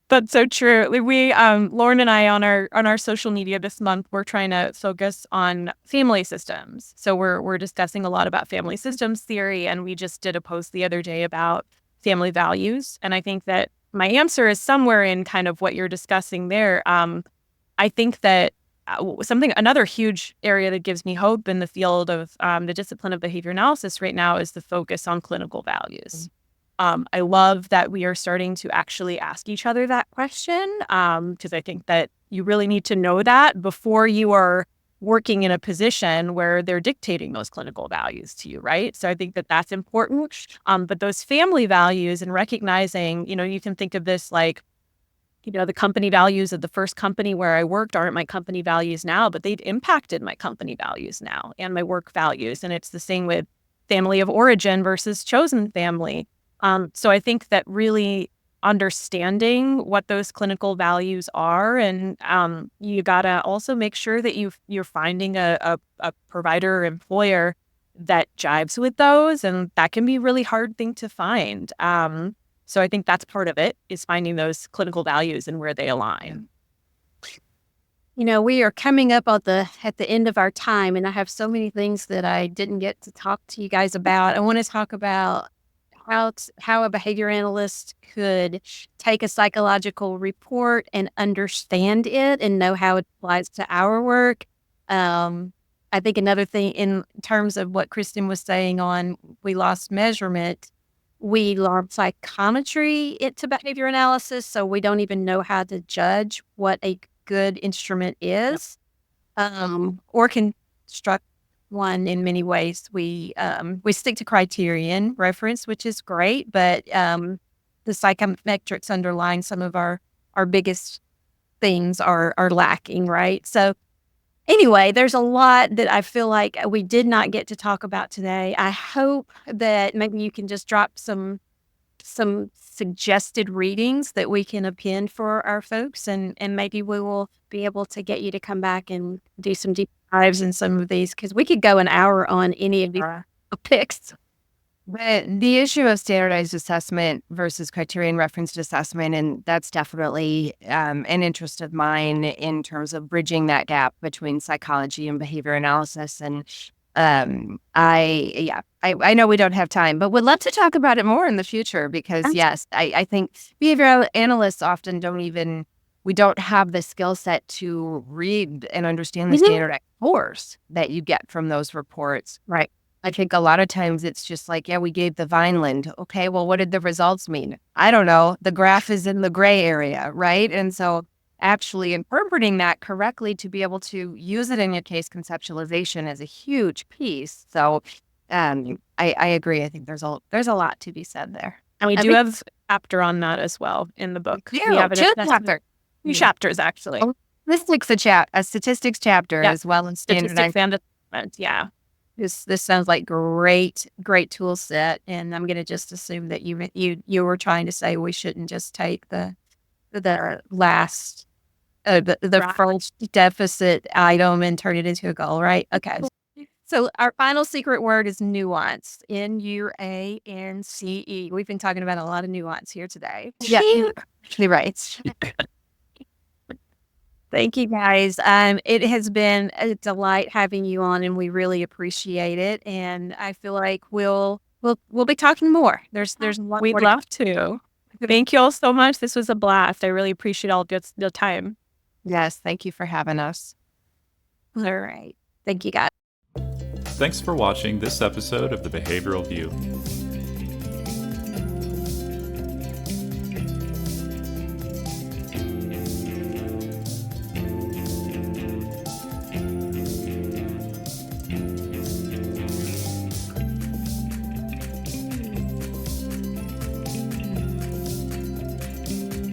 That's so true. We, Lauren and I on our social media this month, we're trying to focus on family systems. So we're discussing a lot about family systems theory, and we just did a post the other day about family values. And I think that my answer is somewhere in kind of what you're discussing there. I think that another huge area that gives me hope in the field of the discipline of behavior analysis right now is the focus on clinical values. I love that we are starting to actually ask each other that question, because I think that you really need to know that before you are working in a position where they're dictating those clinical values to you, right? So I think that that's important. But those family values and recognizing, you can think of this like, the company values of the first company where I worked aren't my company values now, but they've impacted my company values now and my work values. And it's the same with family of origin versus chosen family. So I think that really understanding what those clinical values are, and you gotta also make sure that you're finding a provider or employer that jives with those, and that can be a really hard thing to find. So I think that's part of it, is finding those clinical values and where they align. We are coming up at the end of our time, and I have so many things that I didn't get to talk to you guys about. I want to talk about how a behavior analyst could take a psychological report and understand it and know how it applies to our work. I think another thing in terms of what Kristen was saying on we lost measurement, we lost psychometry into behavior analysis, so we don't even know how to judge what a good instrument is, or construct one in many ways. We stick to criterion reference, which is great, but the psychometrics underlying some of our biggest things are lacking, right? So anyway, there's a lot that I feel like we did not get to talk about today. I hope that maybe you can just drop some suggested readings that we can append for our folks, and maybe we will be able to get you to come back and do some deep dives in some of these, because we could go an hour on any of these topics. But the issue of standardized assessment versus criterion referenced assessment, and that's definitely an interest of mine in terms of bridging that gap between psychology and behavior analysis. And I know we don't have time, but would love to talk about it more in the future, because yes, I think behavioral analysts often we don't have the skill set to read and understand the standardized scores that you get from those reports. Right. I think a lot of times it's just like, yeah, we gave the Vineland. Okay, well, what did the results mean? I don't know. The graph is in the gray area, right? And so actually interpreting that correctly to be able to use it in your case conceptualization is a huge piece. So I agree. I think there's a lot to be said there. And we do have a chapter on that as well in the book. Yeah, we have chapter. Two chapters, actually. A statistics chapter as well as statistics and assessment. Yeah. This sounds like great tool set, and I'm going to just assume that you were trying to say we shouldn't just take the last the first deficit item and turn it into a goal, right? Okay. So our final secret word is nuance. Nuance. We've been talking about a lot of nuance here today. Yeah, actually, right. Thank you, guys. It has been a delight having you on, and we really appreciate it. And I feel like we'll be talking more. There's a lot. We'd love to. Thank you all so much. This was a blast. I really appreciate all the time. Yes, thank you for having us. All right. Thank you, guys. Thanks for watching this episode of The Behavioral View.